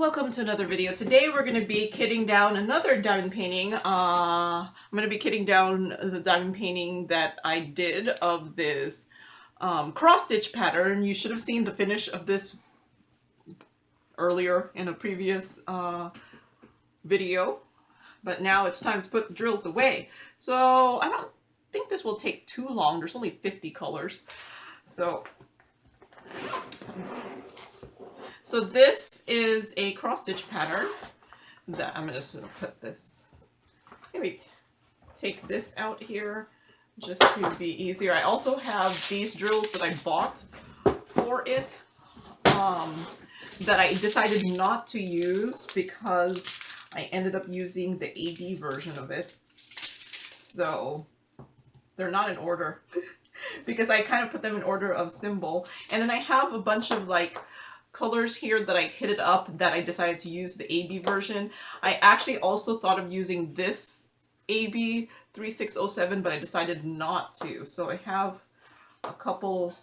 welcome to another video. Today we're going to be kitting down another diamond painting. I'm going to be kitting down the diamond painting that I did of this cross-stitch pattern. You should have seen the finish of this earlier in a previous video, but now it's time to put the drills away. So I don't think this will take too long. There's only 50 colors. So this is a cross-stitch pattern that I'm just going to put this, maybe take this out here just to be easier. I also have these drills that I bought for it that I decided not to use because I ended up using the AB version of it. So they're not in order because I kind of put them in order of symbol. And then I have a bunch of like colors here that I kitted up that I decided to use the AB version. I actually also thought of using this AB 3607, but I decided not to. So I have a couple.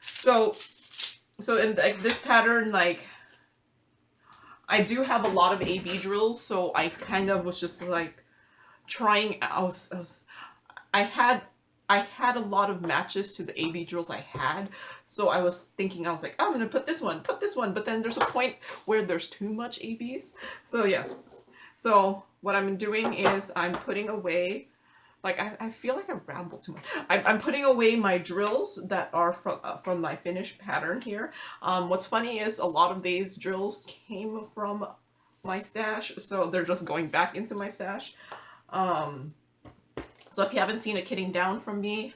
So in like this pattern, like I do have a lot of AB drills, so I kind of was just like trying. I had a lot of matches to the AB drills I had, so I was thinking, I was like, I'm gonna put this one, but then there's a point where there's too much ABs. So yeah, so what I'm doing is I'm putting away, like I feel like I ramble too much. I'm putting away my drills that are from my finished pattern here. What's funny is a lot of these drills came from my stash, so they're just going back into my stash. So if you haven't seen a kitting down from me,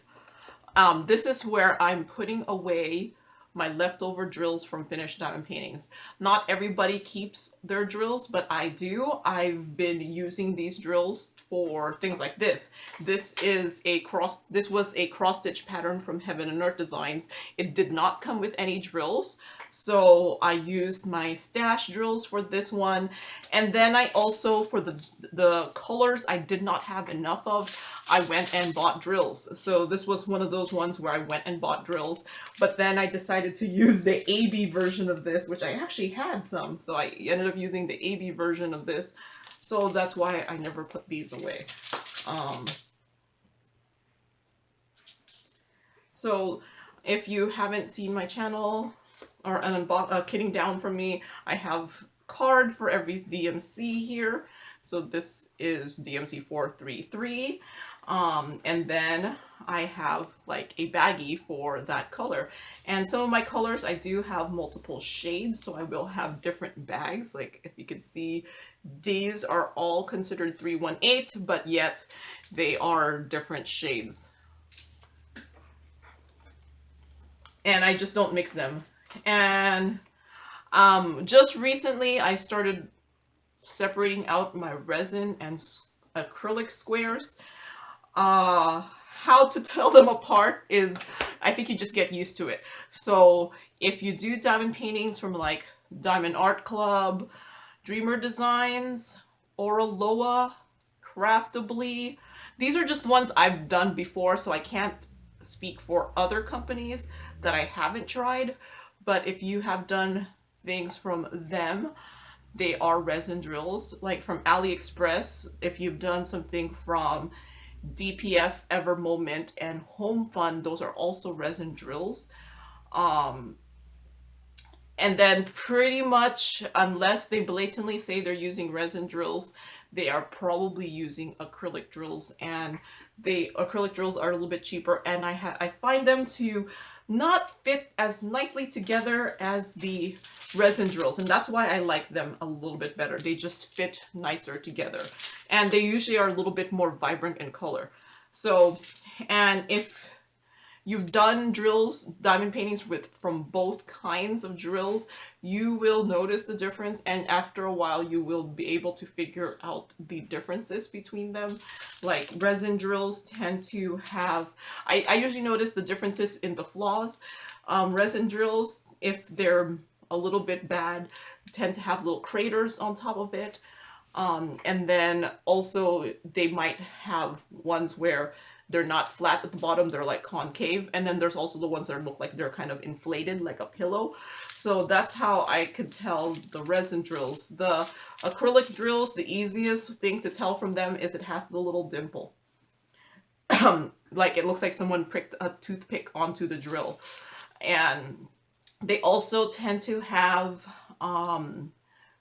this is where I'm putting away my leftover drills from finished diamond paintings. Not everybody keeps their drills, but I do. I've been using these drills for things like this. This was a cross-stitch pattern from Heaven and Earth Designs. It did not come with any drills, so I used my stash drills for this one. And then I also, for the colors I did not have enough of, I went and bought drills. So this was one of those ones where I went and bought drills, but then I decided to use the AB version of this, which I actually had some, so I ended up using the AB version of this. So that's why I never put these away. So if you haven't seen my channel or an kitting down from me, I have card for every DMC here. So this is DMC 433. And then I have like a baggie for that color. And some of my colors, I do have multiple shades, so I will have different bags. Like if you could see, these are all considered 318, but yet they are different shades. And I just don't mix them. And just recently I started separating out my resin and acrylic squares. How to tell them apart is, I think you just get used to it. So if you do diamond paintings from like Diamond Art Club, Dreamer Designs, Oraloa, Craftably, these are just ones I've done before, so I can't speak for other companies that I haven't tried. But if you have done things from them, they are resin drills. Like from AliExpress, if you've done something from DPF, Ever Moment, and Home Fun, those are also resin drills. And then pretty much, unless they blatantly say they're using resin drills, they are probably using acrylic drills, and acrylic drills are a little bit cheaper, and I find them to not fit as nicely together as the resin drills, and that's why I like them a little bit better. They just fit nicer together, and they usually are a little bit more vibrant in color. So, and if you've done drills, diamond paintings from both kinds of drills, you will notice the difference, and after a while you will be able to figure out the differences between them. Like resin drills tend to have, I usually notice the differences in the flaws. Resin drills, if they're a little bit bad, tend to have little craters on top of it. And then also they might have ones where they're not flat at the bottom, they're like concave. And then there's also the ones that look like they're kind of inflated like a pillow. So that's how I could tell the resin drills. The acrylic drills, the easiest thing to tell from them is it has the little dimple. Like it looks like someone pricked a toothpick onto the drill. And they also tend to have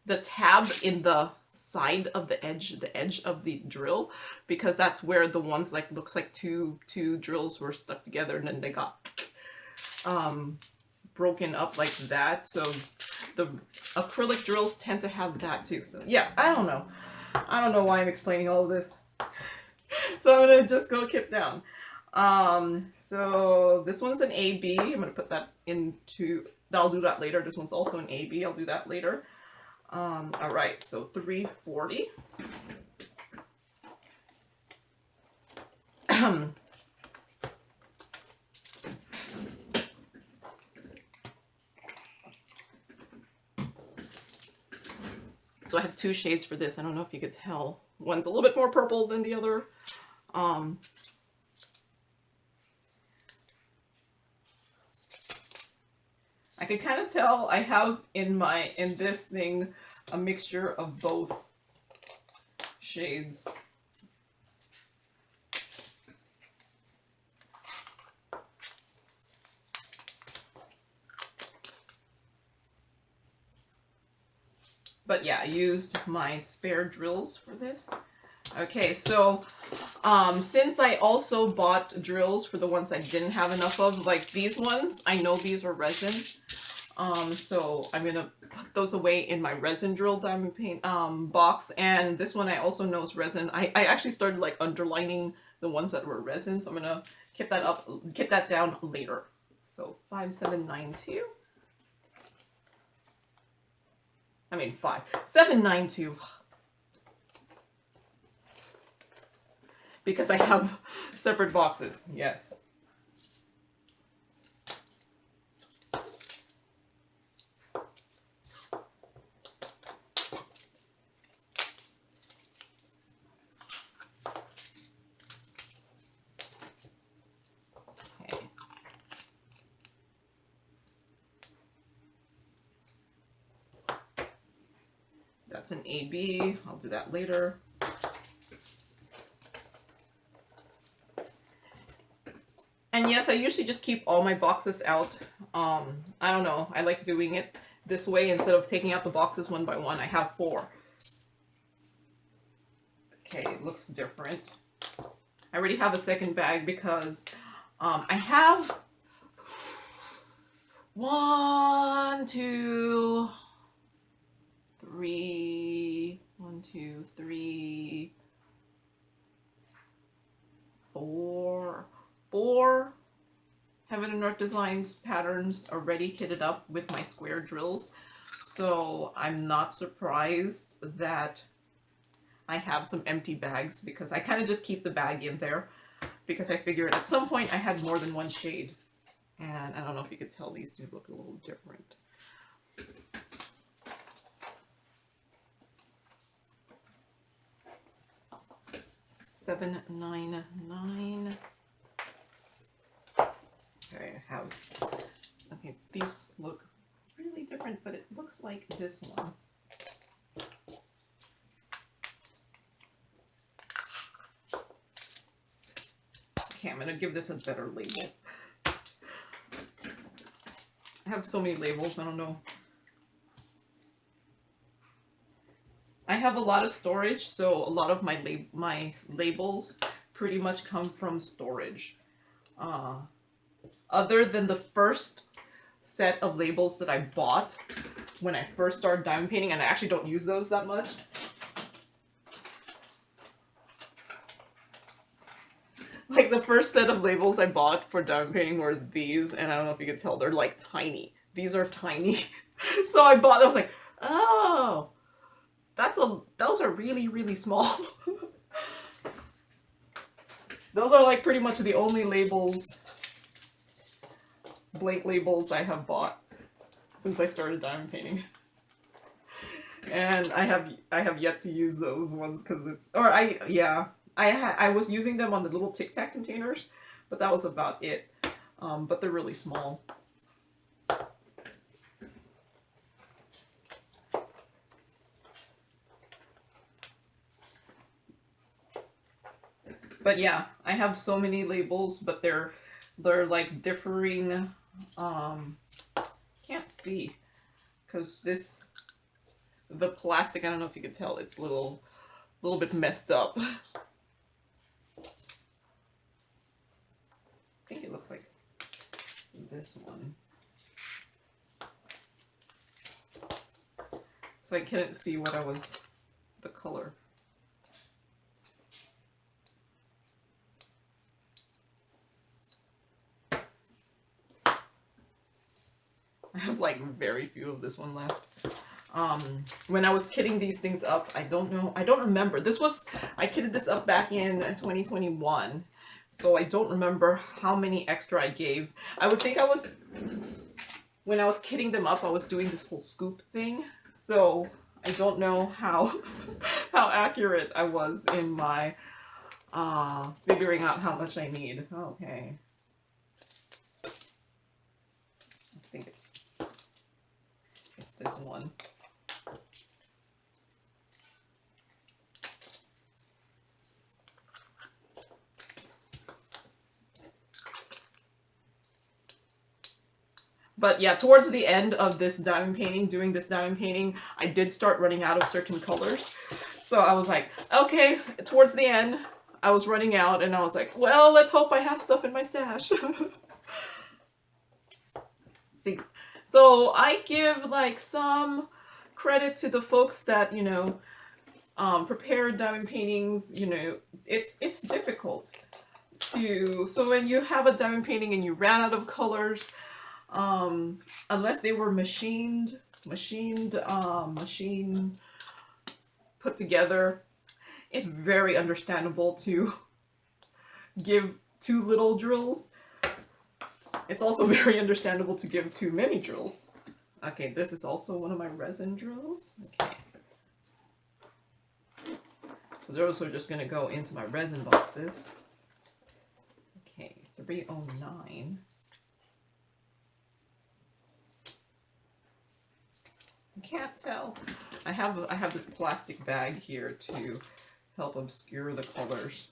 the tab in the side of the edge of the drill, because that's where the ones like looks like two drills were stuck together and then they got broken up like that. So the acrylic drills tend to have that too. So yeah, I don't know why I'm explaining all of this. So I'm gonna just go kip down. So this one's an AB. I'm gonna put that into, I'll do that later. This one's also an AB. I'll do that later. All right, so 340. So I have two shades for this. I don't know if you could tell. One's a little bit more purple than the other. I can kind of tell I have in this thing a mixture of both shades. But yeah, I used my spare drills for this. Okay, so since I also bought drills for the ones I didn't have enough of, like these ones, I know these are resin. So I'm gonna put those away in my resin drill diamond paint box. And this one I also know is resin. I actually started like underlining the ones that were resin, so I'm gonna keep that down later. So 5792. I mean 792. Because I have separate boxes, yes. Okay. That's an AB. I'll do that later. And yes, I usually just keep all my boxes out. I don't know. I like doing it this way instead of taking out the boxes one by one. I have 4. Okay, it looks different. I already have a second bag because I have 1, 2, 3, 1, 2, 3, 4 Heaven and Earth Designs patterns already kitted up with my square drills. So I'm not surprised that I have some empty bags, because I kind of just keep the bag in there because I figured at some point I had more than one shade. And I don't know if you could tell, these do look a little different. $7.99. Okay, okay, these look really different, but it looks like this one. Okay, I'm gonna give this a better label. I have so many labels, I don't know. I have a lot of storage, so a lot of my labels pretty much come from storage. Other than the first set of labels that I bought when I first started diamond painting, and I actually don't use those that much. Like the first set of labels I bought for diamond painting were these, and I don't know if you could tell, they're like tiny. These are tiny. So I bought them, I was like, oh, those are really, really small. Those are like pretty much the only labels, blank labels I have bought since I started diamond painting. And I have yet to use those ones because it's, or I I was using them on the little Tic Tac containers, but that was about it. But they're really small. But yeah, I have so many labels, but they're like differing. Can't see because the plastic, I don't know if you can tell, it's a little bit messed up. I think it looks like this one. So I couldn't see what the color. I have like very few of this one left. When I was kitting these things up, I don't remember. I kitted this up back in 2021. So I don't remember how many extra I gave. I would think when I was kitting them up, I was doing this whole scoop thing. So I don't know how accurate I was in my figuring out how much I need. Okay. I think it's this one. But yeah, towards the end of this diamond painting, doing this diamond painting, I did start running out of certain colors. So I was like, okay, towards the end, I was running out, and I was like, well, let's hope I have stuff in my stash. See, so I give like some credit to the folks that, you know, prepare diamond paintings. You know, it's difficult to, so when you have a diamond painting and you ran out of colors, unless they were machine put together, it's very understandable to give too little drills. It's also very understandable to give too many drills. Okay, this is also one of my resin drills. Okay. So those are just going to go into my resin boxes. Okay, 309. You can't tell. I have this plastic bag here to help obscure the colors.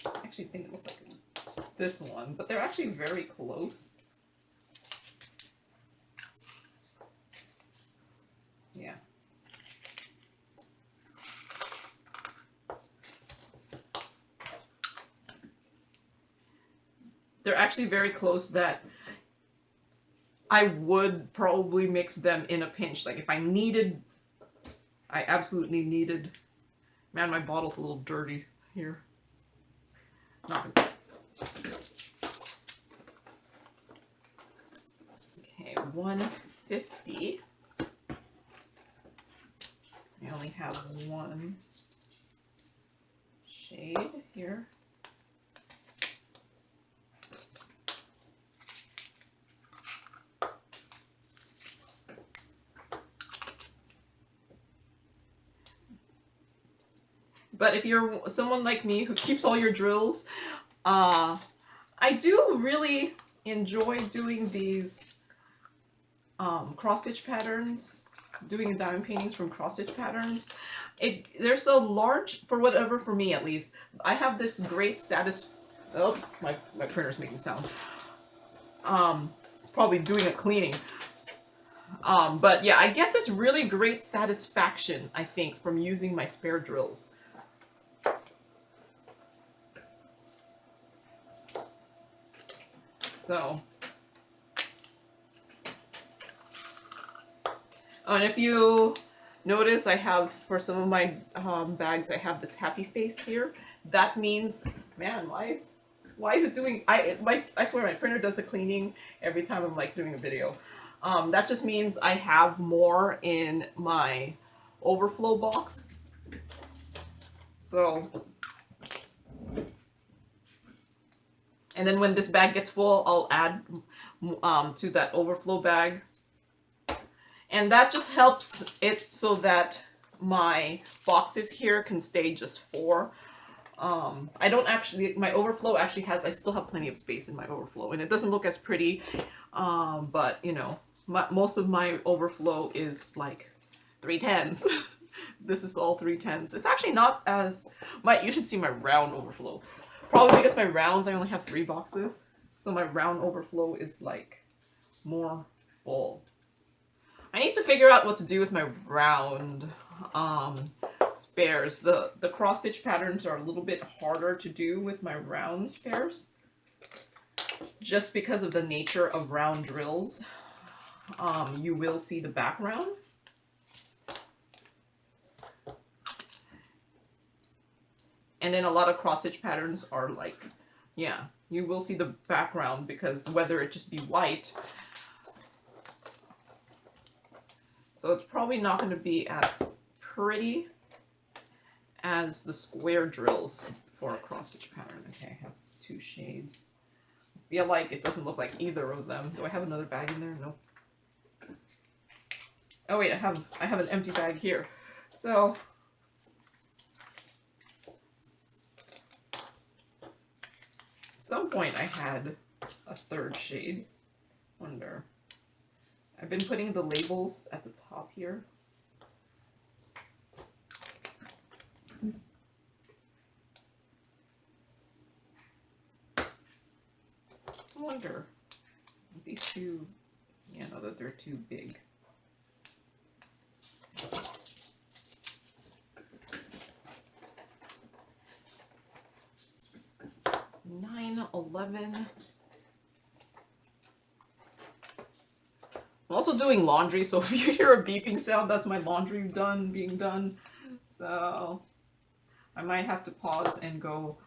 I actually think it looks like this one, but they're actually very close. Yeah. They're actually very close that I would probably mix them in a pinch. Like if I absolutely needed. Man, my bottle's a little dirty here. Not good. Okay, 150. I only have one shade here. But if you're someone like me who keeps all your drills, I do really enjoy doing these cross-stitch patterns, doing diamond paintings from cross-stitch patterns. There's a large, for me at least, I have this great oh, my printer's making sound. It's probably doing a cleaning. But yeah, I get this really great satisfaction, I think, from using my spare drills. So, and if you notice, I have, for some of my bags, I have this happy face here. That means, man, why is it doing, I swear my printer does a cleaning every time I'm like doing a video. That just means I have more in my overflow box. And then when this bag gets full, I'll add to that overflow bag. And that just helps it so that my boxes here can stay just 4. I don't actually, my overflow actually has, I still have plenty of space in my overflow, and it doesn't look as pretty, but you know, most of my overflow is like 310s. This is all 310s. It's actually not as, you should see my round overflow. Probably because my rounds, I only have 3 boxes, so my round overflow is like more full. I need to figure out what to do with my round spares. The cross stitch patterns are a little bit harder to do with my round spares, just because of the nature of round drills. You will see the background. And then a lot of cross stitch patterns are like, yeah, you will see the background, because whether it just be white, so it's probably not going to be as pretty as the square drills for a cross stitch pattern. Okay, I have 2 shades. I feel like it doesn't look like either of them. Do I have another bag in there? No. Oh wait, I have an empty bag here. So at some point I had a 3rd shade. Wonder. I've been putting the labels at the top here. I wonder. These 2, yeah, no, that they're too big. Nine, 11. I'm also doing laundry, so if you hear a beeping sound, that's my laundry being done. So I might have to pause and go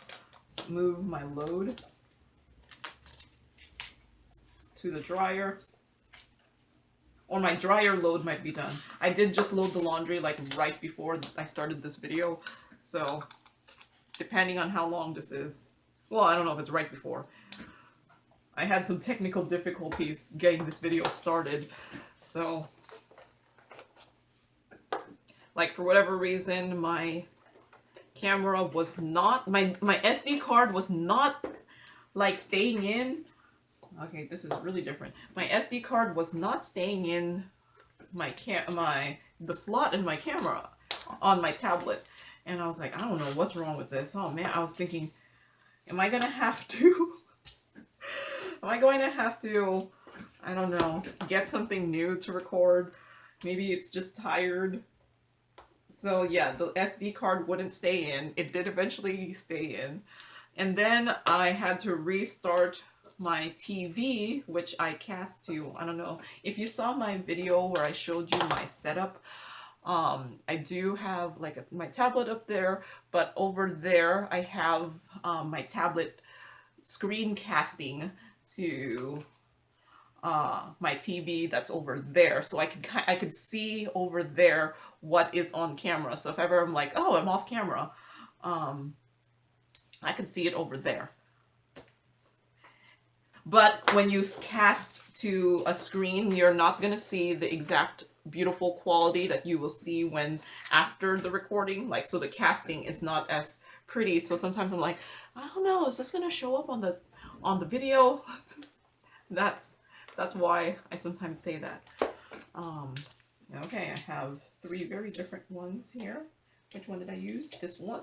move my load to the dryer. Or my dryer load might be done. I did just load the laundry like right before I started this video, so depending on how long this is. Well, I don't know if it's right before. I had some technical difficulties getting this video started, so like for whatever reason my camera was not, my SD card was not like staying in. Okay, this is really different. My SD card was not staying in the slot in my camera on my tablet, and I was like, I don't know what's wrong with this. Oh man, I was thinking, am I gonna have to am I going to have to, I don't know, get something new to record? Maybe it's just tired. So yeah, the SD card wouldn't stay in. It did eventually stay in. And then I had to restart my TV, which I cast to, I don't know, if you saw my video where I showed you my setup, I do have like my tablet up there, but over there I have my tablet screen casting to my TV that's over there, so I could see over there what is on camera. So if ever I'm like, oh, I'm off camera, I can see it over there. But when you cast to a screen, you're not going to see the exact beautiful quality that you will see when after the recording. Like, so the casting is not as pretty. So sometimes I'm like, I don't know, is this going to show up on the video? That's why I sometimes say that. Okay, I have 3 very different ones here. Which one did I use? This one.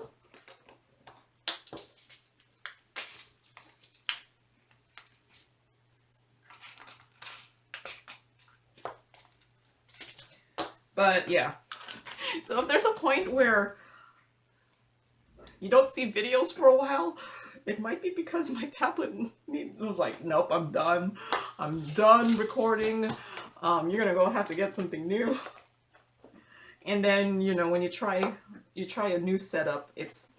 But yeah, so if there's a point where you don't see videos for a while, it might be because my tablet was like, nope, I'm done. I'm done recording. You're gonna go have to get something new. And then, you know, when you try a new setup, it's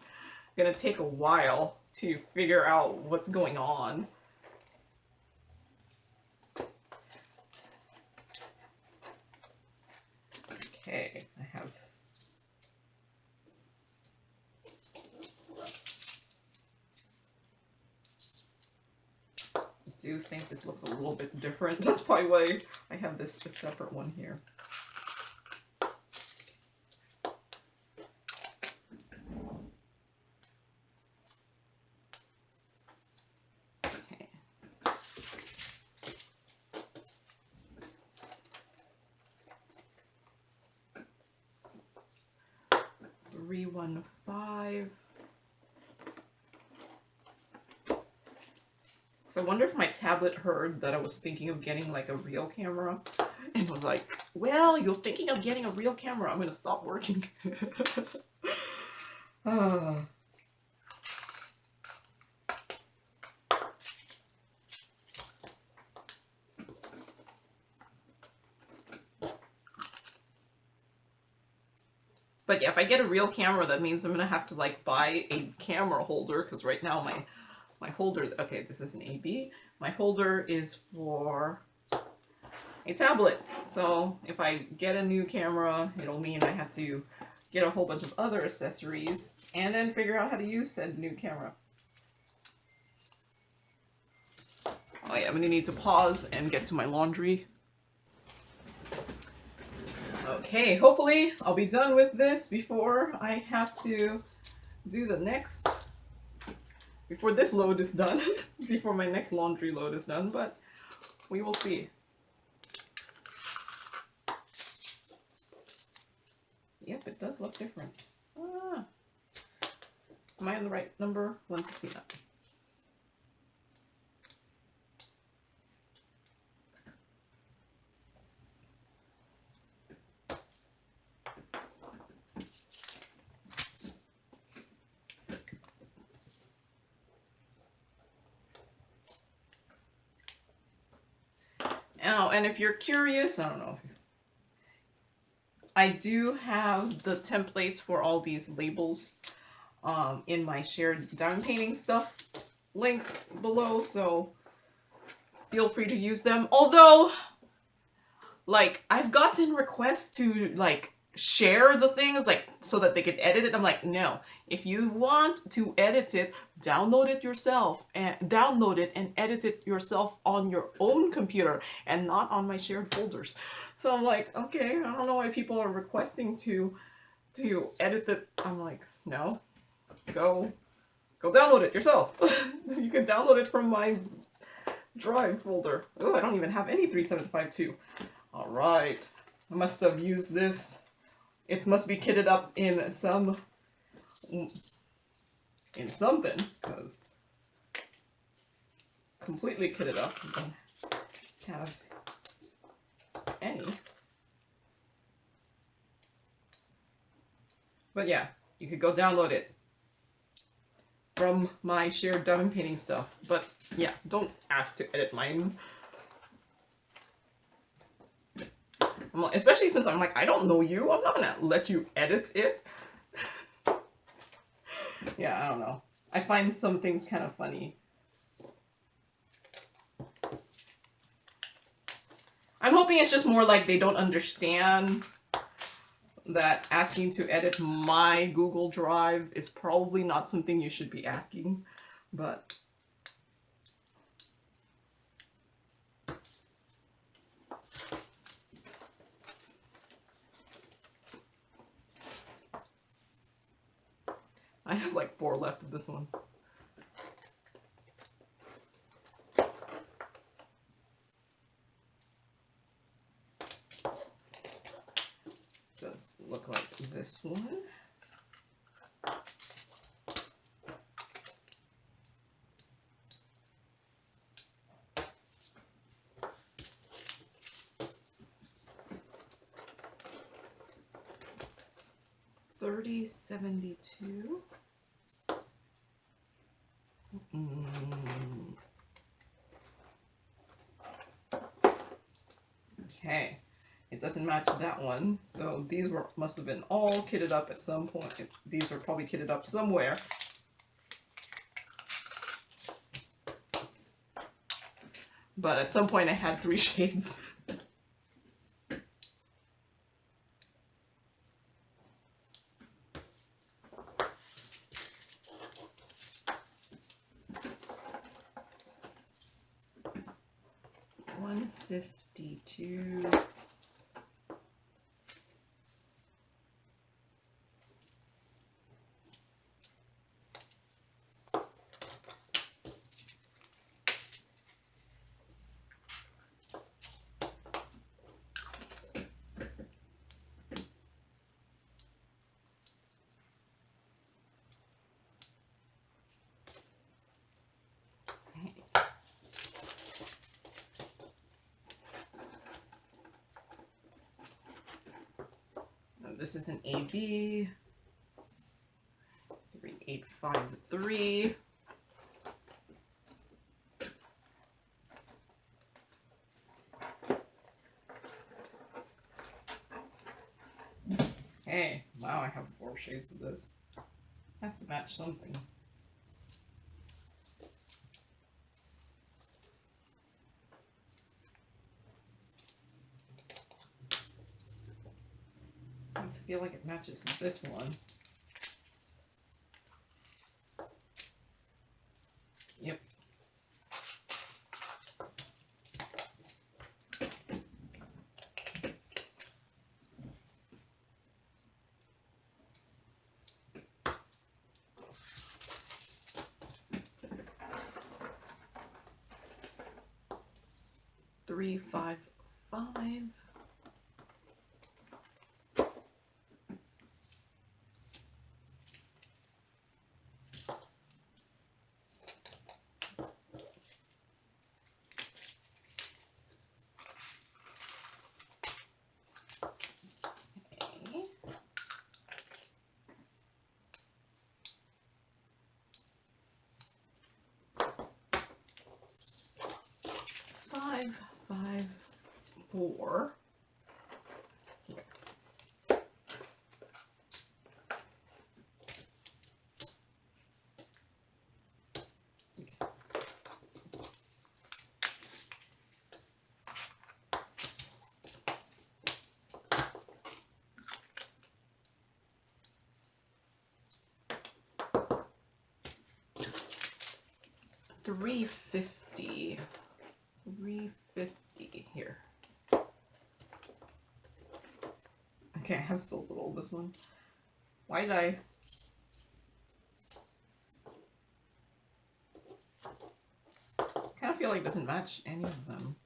gonna take a while to figure out what's going on. Okay, I have do think this looks a little bit different. That's probably why I have this a separate one here. Okay. 315. So I wonder if my tablet heard that I was thinking of getting like a real camera and was like, well, you're thinking of getting a real camera. I'm going to stop working. But yeah, if I get a real camera, that means I'm going to have to like buy a camera holder, because right now my holder, okay, this is an AB. My holder is for a tablet. So if I get a new camera, it'll mean I have to get a whole bunch of other accessories and then figure out how to use said new camera. Oh yeah, I'm gonna need to pause and get to my laundry. Okay, hopefully I'll be done with this before I have to do the next, before this load is done, before my next laundry load is done, but we will see. Yep, it does look different. Ah. Am I on the right number? 169. Oh, and if you're curious, I don't know if I do have the templates for all these labels in my shared diamond painting stuff links below, so feel free to use them. Although, like, I've gotten requests to like share the things like so that they can edit it. I'm like, no, if you want to edit it, download it yourself and download it and edit it yourself on your own computer and not on my shared folders. So I'm like, okay, I don't know why people are requesting to edit it. I'm like, no, go download it yourself. You can download it from my drive folder. Oh, I don't even have any 3752. All right, I must have used this. It must be kitted up in something, because completely kitted up. I don't have any. But yeah, you could go download it from my shared diamond painting stuff. But yeah, don't ask to edit mine. Especially since I'm like, I don't know you. I'm not gonna let you edit it. Yeah, I don't know. I find some things kind of funny. I'm hoping it's just more like they don't understand that asking to edit my Google Drive is probably not something you should be asking, but I have like 4 left of this one. Does look like this one. $30.72. Okay, it doesn't match that one, so these must have been all kitted up at some point. These are probably kitted up somewhere. But at some point I had 3 shades. 52. This is an AB, 3853. Hey, wow, I have 4 shades of this. Has to match something. I feel like it matches this one. Yep. Three, 5, 5. Five, 5, 4. Here. $350. $350 here. Okay, I have so little of this one. Why did I? Kind of feel like it doesn't match any of them.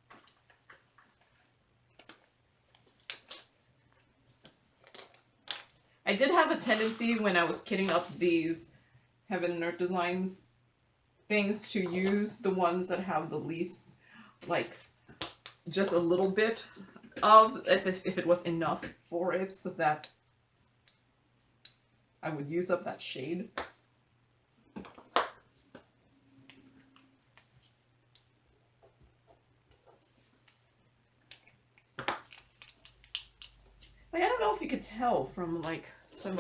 I did have a tendency when I was kitting up these Heaven and Earth Designs things to use the ones that have the least, like, just a little bit of, if it was enough for it, so that I would use up that shade. Like, I don't know if you could tell from, like, some,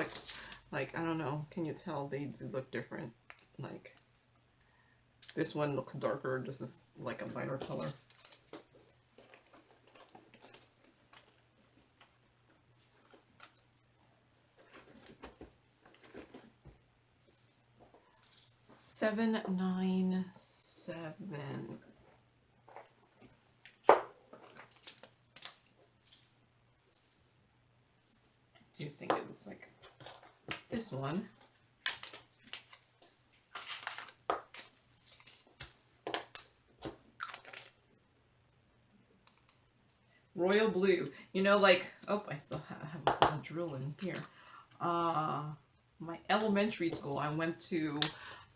like, I don't know, can you tell they do look different? Like, this one looks darker, this is like a lighter color. $797. Do you think it looks like this one? Royal blue. You know, like, oh, I still have a drill in here. My elementary school, I went to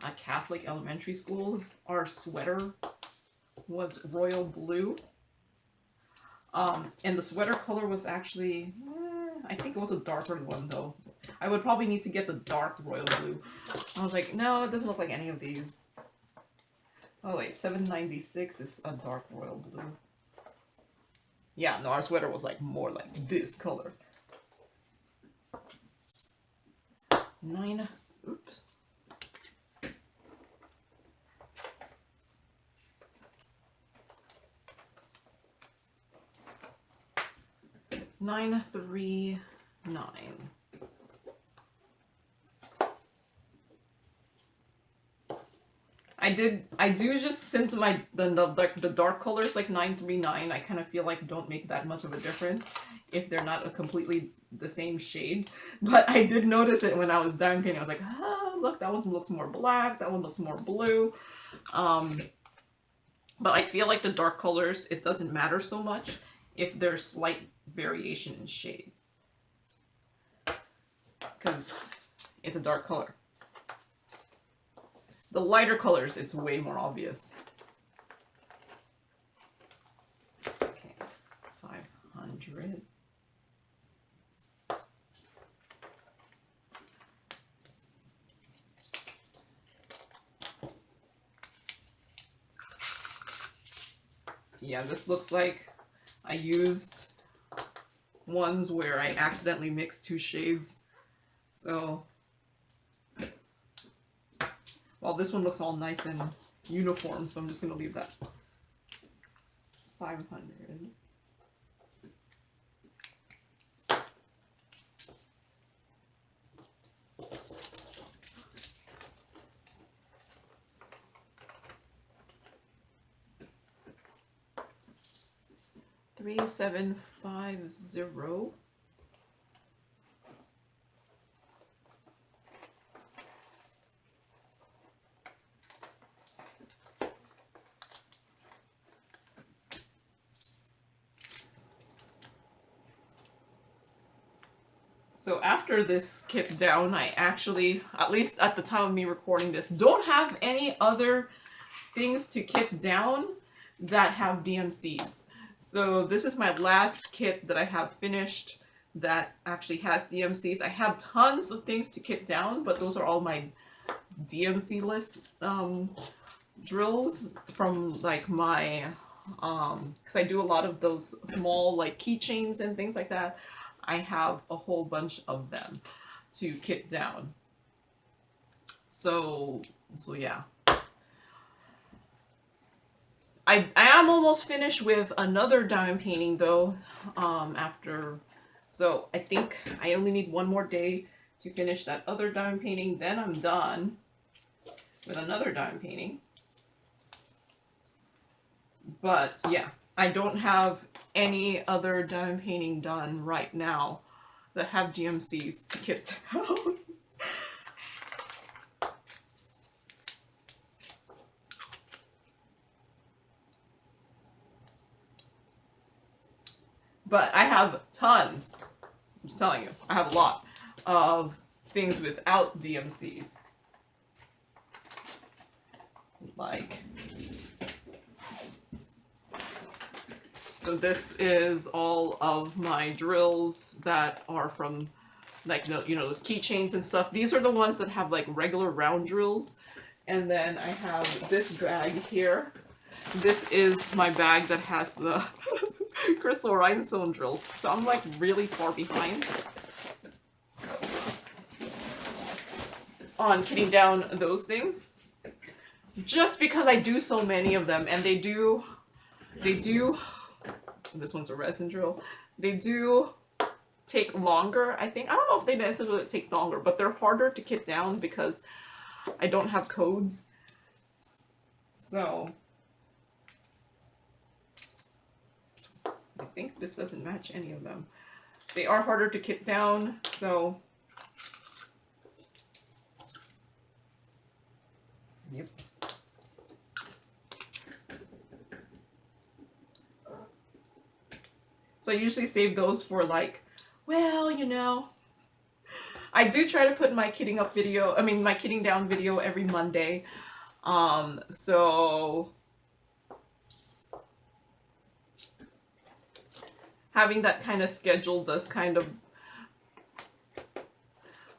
a Catholic elementary school. Our sweater was royal blue. And the sweater color was actually, I think it was a darker one though. I would probably need to get the dark royal blue. I was like, no, it doesn't look like any of these. Oh wait, $796 is a dark royal blue. Yeah, no, our sweater was like more like this color. Oops. $939. I do just, since the dark colors like 939, I kind of feel like don't make that much of a difference if they're not a completely the same shade. But I did notice it when I was diamond painting. I was like, ah, look, that one looks more black, that one looks more blue. But I feel like the dark colors, it doesn't matter so much if there's slight variation in shade, because it's a dark color. The lighter colors, it's way more obvious. Okay, 500. Yeah, this looks like I used ones where I accidentally mixed two shades. So, well, this one looks all nice and uniform, so I'm just going to leave that. 500. $3,750. So after this kit down, I actually, at least at the time of me recording this, don't have any other things to kit down that have DMCs. So this is my last kit that I have finished that actually has DMCs. I have tons of things to kit down, but those are all my DMC list drills from like my, because I do a lot of those small like keychains and things like that. I have a whole bunch of them to kit down. So yeah. I am almost finished with another diamond painting though, after, so I think I only need one more day to finish that other diamond painting, then I'm done with another diamond painting. But yeah, I don't have any other diamond painting done right now that have DMCs to kit down. But I have tons, I'm just telling you, I have a lot of things without DMCs. Like, so this is all of my drills that are from, like, you know, those keychains and stuff. These are the ones that have like regular round drills. And then I have this bag here. This is my bag that has the crystal rhinestone drills. So I'm like really far behind on kitting down those things. Just because I do so many of them, and they do, this one's a resin drill, they do take longer, I think. I don't know if they necessarily take longer, but they're harder to kit down because I don't have codes. So I think this doesn't match any of them. They are harder to kit down, so yep. So I usually save those for like, well, you know, I do try to put my kitting up video, I mean my kitting down video every Monday. So having that kind of schedule does kind of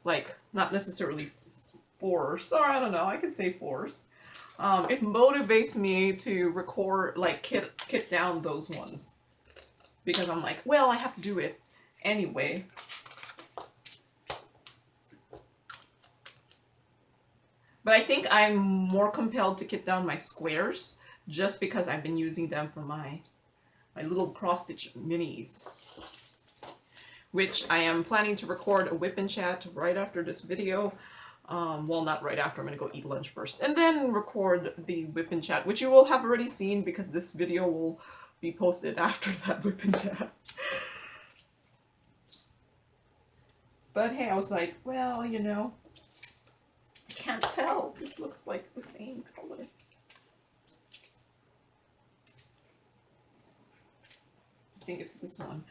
like, not necessarily force, or I don't know, I could say force. It motivates me to record, like kit down those ones. Because I'm like, well, I have to do it anyway. But I think I'm more compelled to kit down my squares just because I've been using them for my little cross-stitch minis. Which I am planning to record a whip and chat right after this video Well, not right after. I'm gonna go eat lunch first, and then record the whip and chat, which you will have already seen because this video will be posted after that whip and chat. But hey, I was like, well, you know, I can't tell. This looks like the same color. I think it's this one.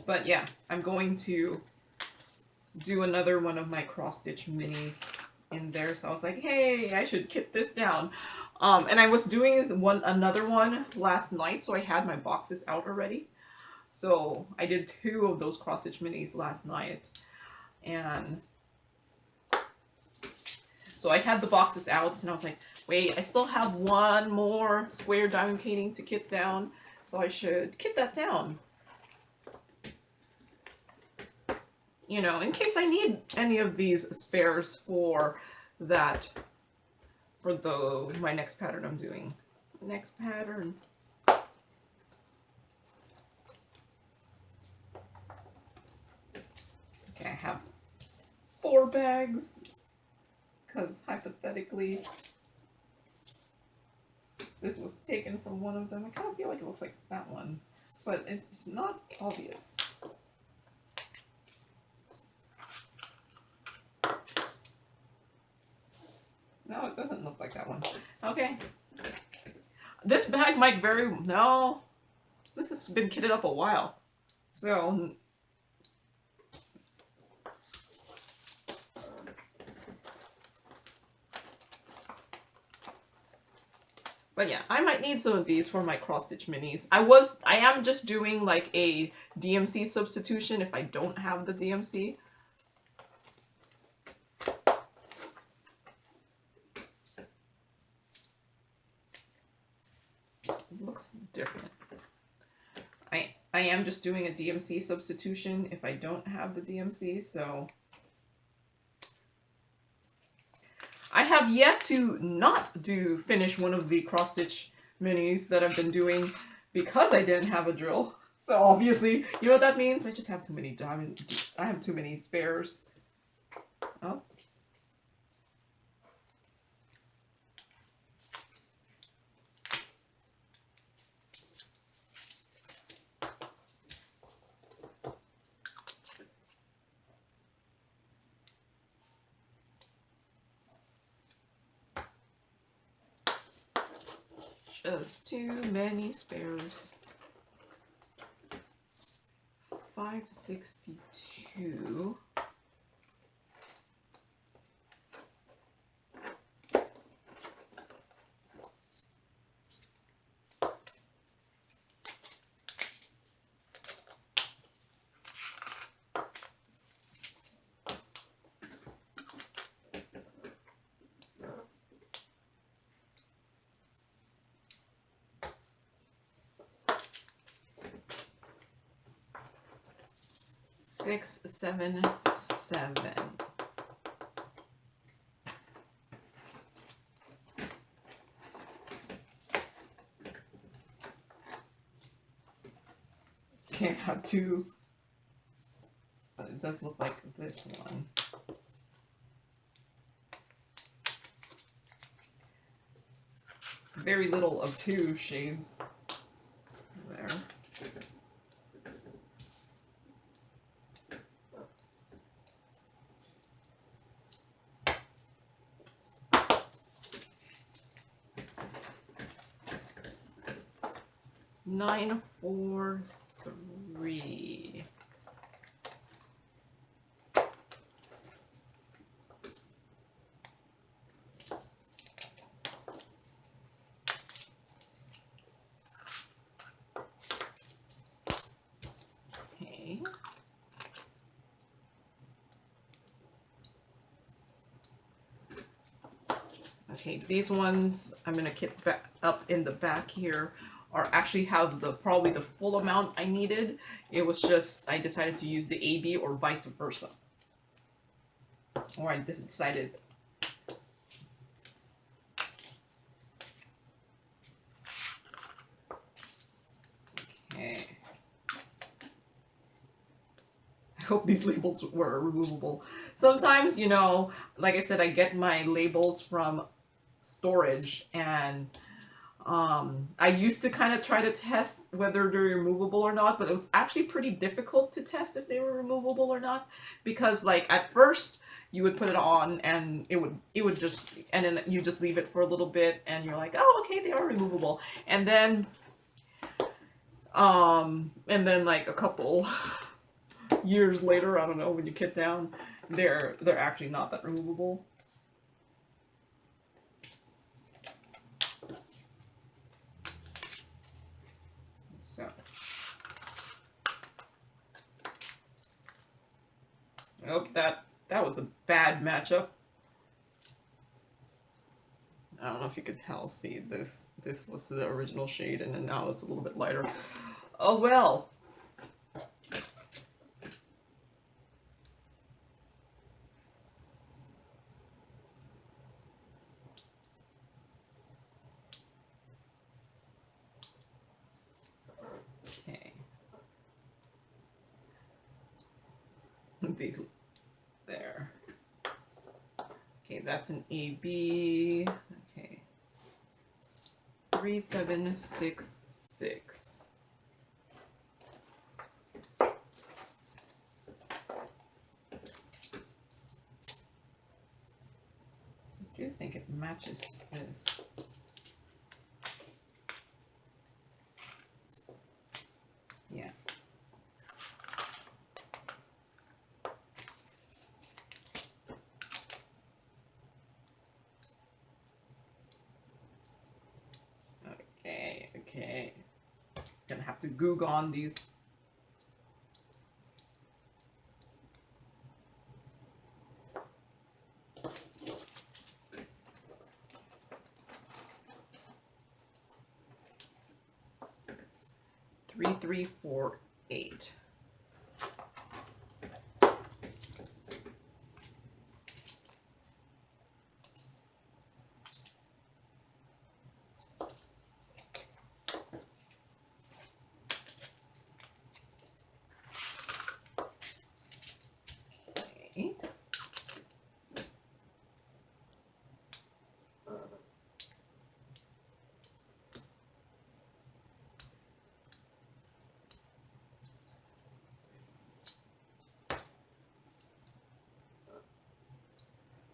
But yeah, I'm going to do another one of my cross-stitch minis in there. So I was like, hey, I should kit this down. And I was doing another one last night, so I had my boxes out already. So I did 2 of those cross-stitch minis last night. And so I had the boxes out, and I was like, wait, I still have one more square diamond painting to kit down, so I should kit that down. You know, in case I need any of these spares for that, for my next pattern I'm doing. Next pattern. Okay, I have 4 bags, because hypothetically, this was taken from one of them. I kind of feel like it looks like that one, but it's not obvious. No, it doesn't look like that one. Okay. This bag might no. This has been kitted up a while. So. But yeah, I might need some of these for my cross-stitch minis. I am just doing like a DMC substitution if I don't have the DMC. It looks different. I am just doing a DMC substitution if I don't have the DMC, so I have yet to not finish one of the cross-stitch minis that I've been doing because I didn't have a drill. So obviously, you know what that means? I just have too many I have too many spares. Oh. Just too many spares. 562. Six, 7, 7. Can't have 2, but it does look like this one. Very little of 2 shades there. Nine, 4, 3. Okay. Okay, these ones I'm gonna kit back up in the back here are actually have probably the full amount I needed. It was just I decided to use the AB or vice versa. Or I just decided. Okay. hope these labels were removable. Sometimes, you know, like I said, I get my labels from storage, and I used to kind of try to test whether they're removable or not, but it was actually pretty difficult to test if they were removable or not, because like at first you would put it on and it would just, and then you just leave it for a little bit and you're like, oh, okay, they are removable. And then like a couple years later, I don't know, when you get down, they're actually not that removable. So, oh, that was a bad matchup. I don't know if you could tell. See, this was the original shade, and then now it's a little bit lighter. Oh well. Okay. These there. Okay, that's an AB. Okay. 3766. I do think it matches this. Yeah. Okay. Gonna have to Google on these. Three, 3, 4, 8.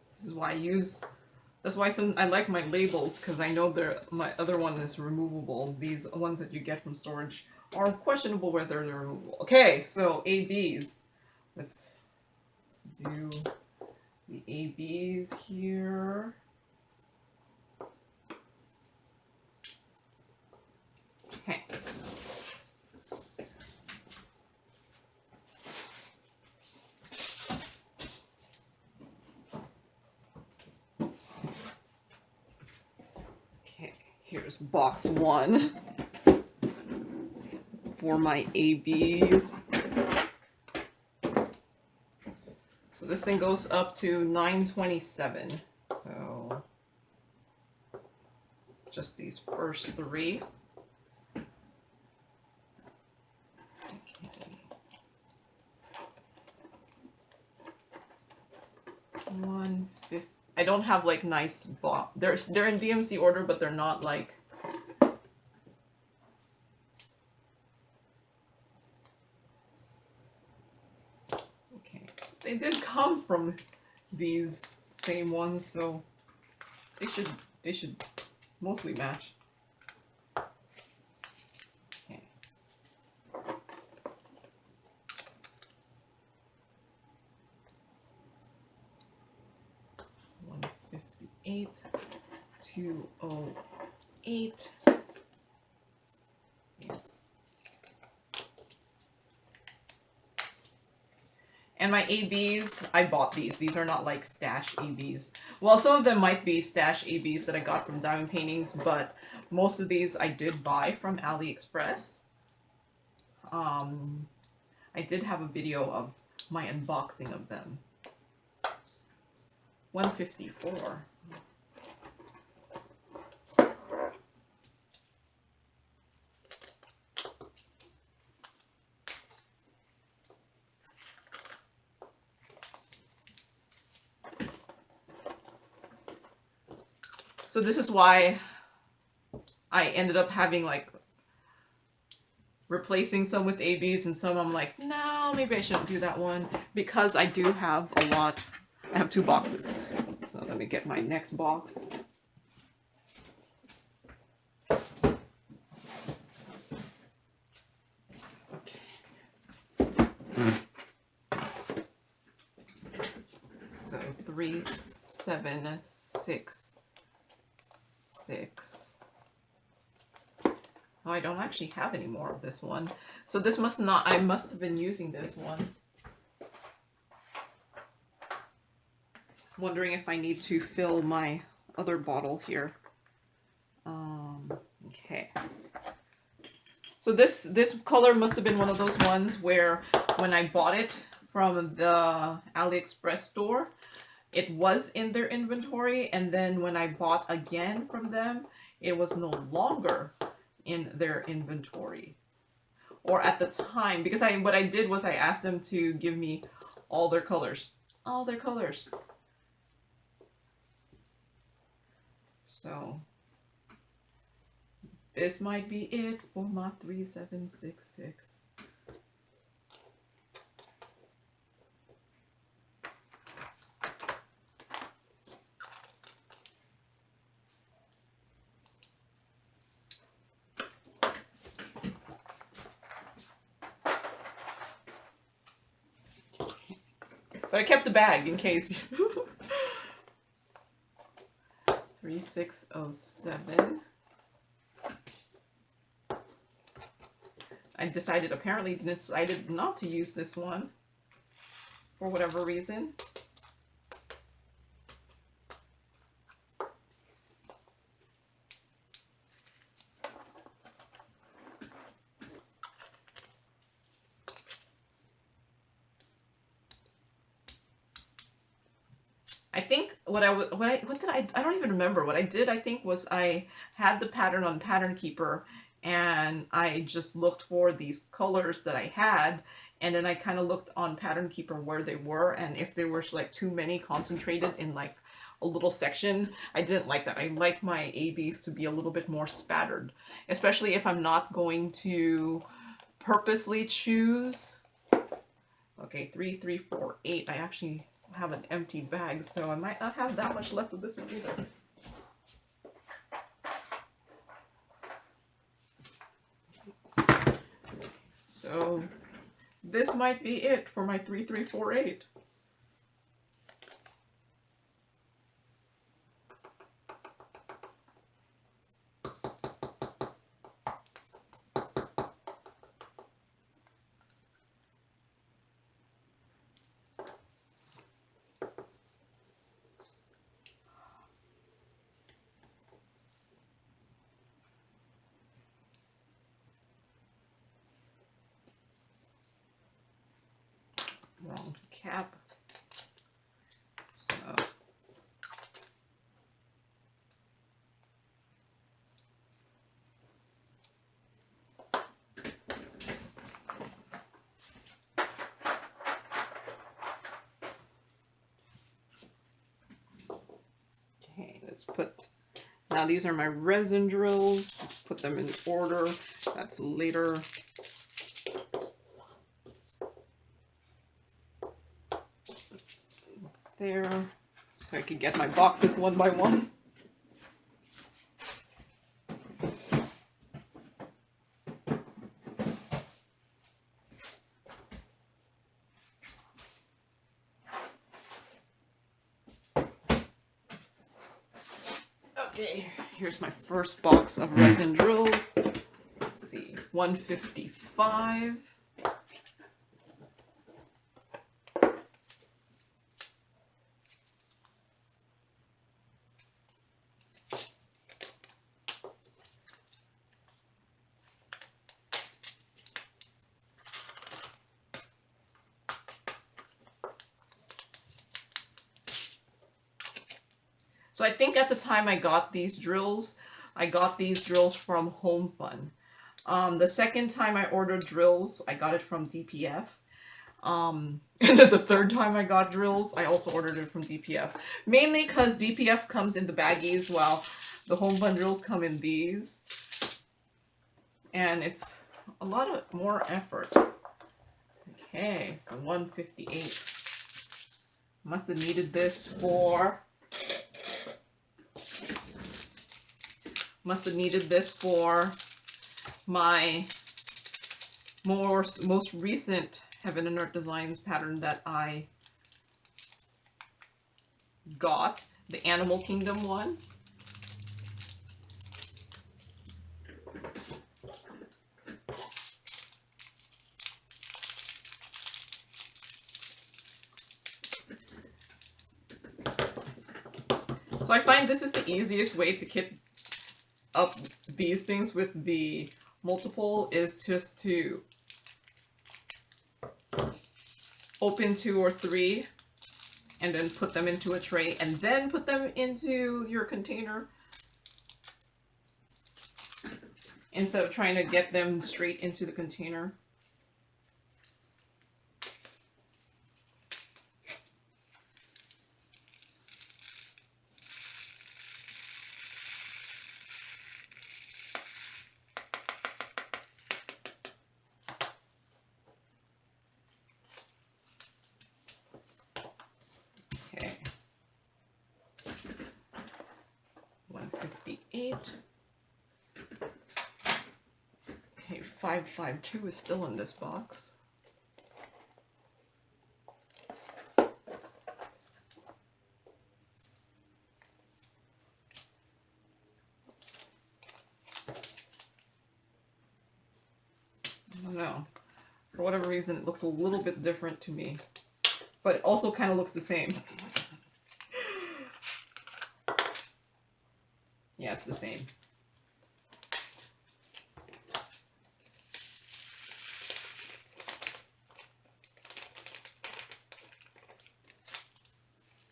This is why that's why I like my labels, because I know my other one is removable. These ones that you get from storage are questionable whether they're removable. Okay, so ABs. Let's do the ABs here. Okay. Here's box 1 for my ABs. So this thing goes up to 927. So just these first 3. Okay. 150. I don't have like nice box. They're in DMC order, but they're not like. Okay, they did come from these same ones, so they should mostly match. Okay. 158, 208. And my ABs, I bought these. These are not like stash ABs. Well, some of them might be stash ABs that I got from Diamond Paintings, but most of these I did buy from AliExpress. I did have a video of my unboxing of them. 154. So this is why I ended up having like replacing some with ABs and some I'm like, no, maybe I shouldn't do that one, because I do have a lot. I have 2 boxes. So let me get my next box. Okay. So 3, 7, 6, 6. Oh, I don't actually have any more of this one. So this must not, I must have been using this one. Wondering if I need to fill my other bottle here. Okay. So this color must have been one of those ones where when I bought it from the AliExpress store, it was in their inventory, and then when I bought again from them, it was no longer in their inventory. Or at the time, because what I did was I asked them to give me all their colors. All their colors. So this might be it for my 3766. But I kept the bag in case. 3607. I apparently decided not to use this one for whatever reason. I think what did I don't even remember. What I did, I think, was I had the pattern on Pattern Keeper, and I just looked for these colors that I had, and then I kind of looked on Pattern Keeper where they were, and if there were like too many concentrated in like a little section, I didn't like that. I like my ABs to be a little bit more spattered, especially if I'm not going to purposely choose. Okay, 3, 3, 4, 8. I actually have an empty bag, so I might not have that much left of this one either. So this might be it for my 3, 3, 4, 8. Wrong cap. So okay, let's put, now these are my resin drills. Let's put them in order. That's later. There, so I could get my boxes one by one. Okay, here's my first box of resin drills. Let's see, 155. So I think at the time I got these drills from Home Fun. The second time I ordered drills, I got it from DPF. And then the third time I got drills, I also ordered it from DPF. Mainly because DPF comes in the baggies while the Home Fun drills come in these. And it's a lot of more effort. Okay, so 158. Must have needed this for... my most recent Heaven and Earth Designs pattern that I got, the Animal Kingdom one. So I find this is the easiest way to kit up these things with the multiple, is just to open 2 or 3 and then put them into a tray and then put them into your container instead of trying to get them straight into the container. Okay. 158. Okay, 552 is still in this box. I don't know. For whatever reason, it looks a little bit different to me. But it also kind of looks the same. Yeah, it's the same.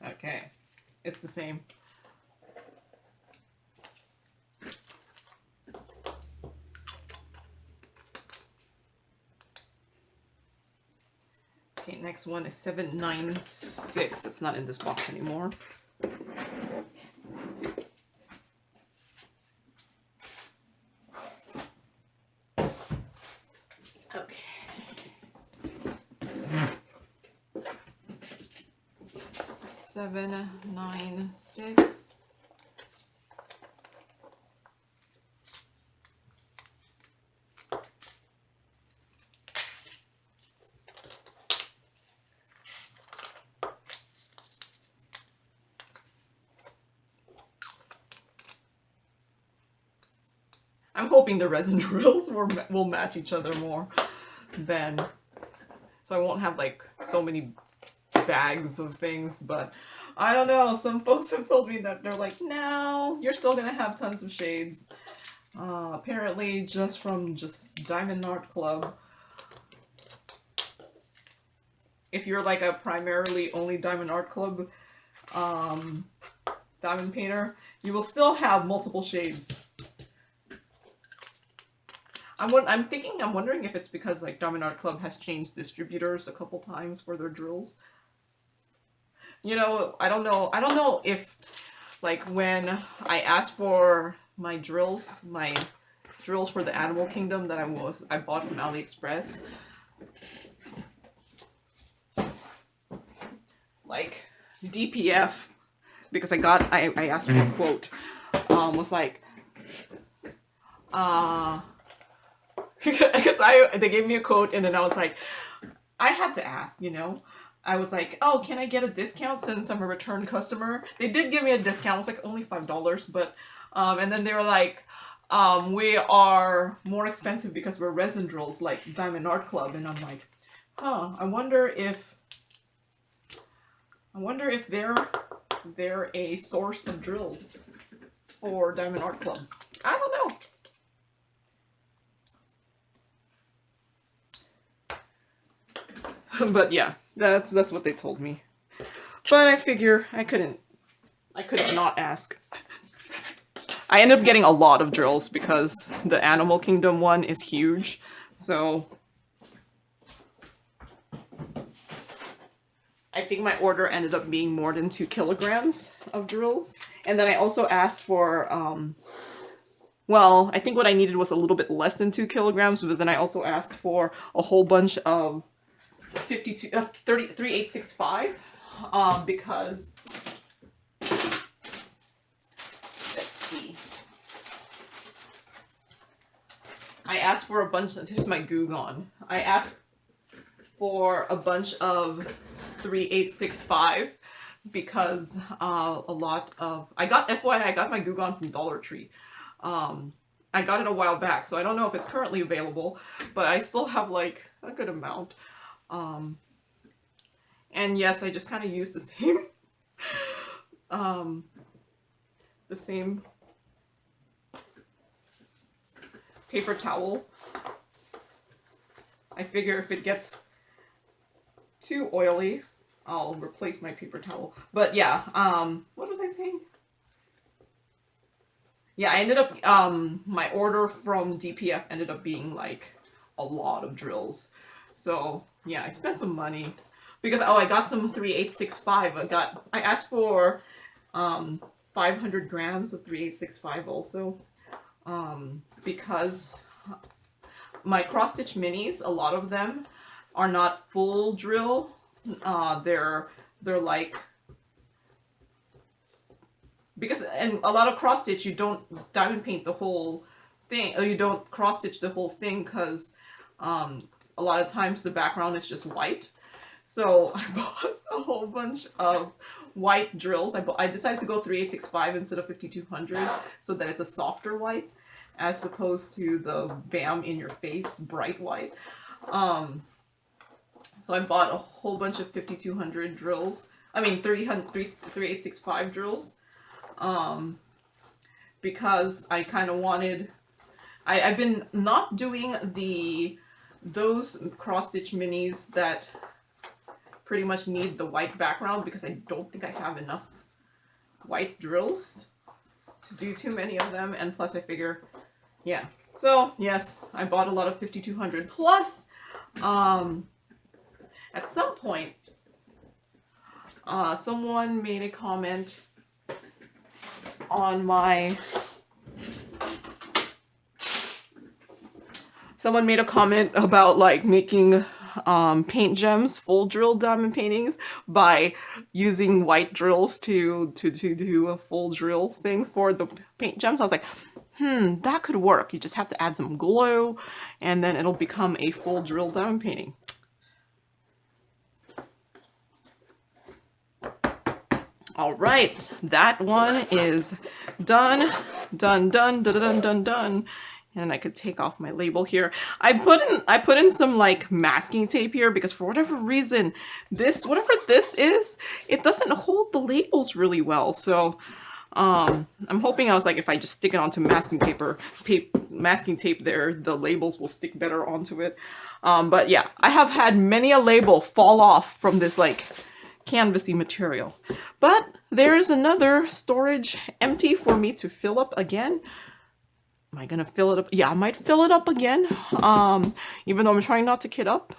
Okay, it's the same. Okay, next one is 796. It's not in this box anymore. Okay. 796. I'm hoping the resin drills will match each other more then, so I won't have like so many bags of things. But I don't know, some folks have told me that they're like, no, you're still gonna have tons of shades. Apparently just from Diamond Art Club, if you're like a primarily only Diamond Art Club diamond painter, you will still have multiple shades. I'm wondering if it's because like Diamond Art Club has changed distributors a couple times for their drills. You know, I don't know if like when I asked for my drills for the Animal Kingdom that I bought from AliExpress, like DPF, because I asked for a quote, was like, because they gave me a quote, and then I was like, I had to ask, you know. I was like, oh, can I get a discount since I'm a return customer? They did give me a discount. It was like only $5, but and then they were like, we are more expensive because we're resin drills like Diamond Art Club. And I'm like, huh, I wonder if they're a source of drills for Diamond Art Club. I don't know. But yeah, that's what they told me. But I figure I couldn't not ask. I ended up getting a lot of drills because the Animal Kingdom one is huge. So I think my order ended up being more than 2 kilograms of drills. And then I also asked for, well, I think what I needed was a little bit less than 2 kilograms, but then I also asked for a whole bunch of 3865, because, let's see, I asked for a bunch, here's my Goo Gone. I asked for a bunch of 3865 because a lot of, FYI, I got my Goo Gone from Dollar Tree. I got it a while back, so I don't know if it's currently available, but I still have like a good amount. And yes, I just kind of used the same paper towel. I figure if it gets too oily, I'll replace my paper towel. But yeah, what was I saying? Yeah, I ended up, my order from DPF ended up being like a lot of drills. So yeah, I spent some money because, oh, I got some 3865. I asked for 500 grams of 3865 also, because my cross stitch minis, a lot of them are not full drill. They're like, because in a lot of cross stitch you don't diamond paint the whole thing, or you don't cross stitch the whole thing, because a lot of times the background is just white. So I bought a whole bunch of white drills. I decided to go 3865 instead of 5200 so that it's a softer white as opposed to the bam in your face bright white. So I bought a whole bunch of 5200 drills. I mean 3865 drills. Because I kind of wanted, I've been not doing those cross stitch minis that pretty much need the white background, because I don't think I have enough white drills to do too many of them, and plus I figure, yeah. So yes, I bought a lot of 5200. Plus, at some point, someone made a comment on my, someone made a comment about like making paint gems, full drill diamond paintings, by using white drills to do a full drill thing for the paint gems. I was like, that could work. You just have to add some glue and then it'll become a full drill diamond painting. All right, that one is done, done, done, done, done, done, done. And I could take off my label here. I put in some like masking tape here because for whatever reason, whatever this is, it doesn't hold the labels really well. So I'm hoping, I was like, if I just stick it onto masking tape there, the labels will stick better onto it. But yeah, I have had many a label fall off from this like canvasy material. But there's another storage empty for me to fill up again. Am I gonna fill it up? Yeah, I might fill it up again. Even though I'm trying not to kit up.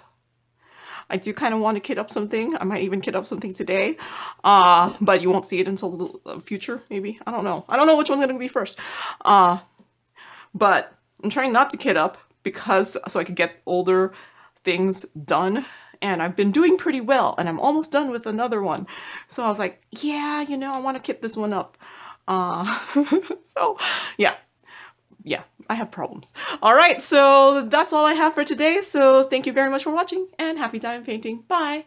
I do kind of want to kit up something. I might even kit up something today. But you won't see it until the future, maybe. I don't know. I don't know which one's gonna be first. But I'm trying not to kit up because so I could get older things done. And I've been doing pretty well, and I'm almost done with another one. So I was like, yeah, you know, I want to kit this one up. So yeah. Yeah, I have problems. All right, so that's all I have for today. So thank you very much for watching, and happy diamond painting. Bye.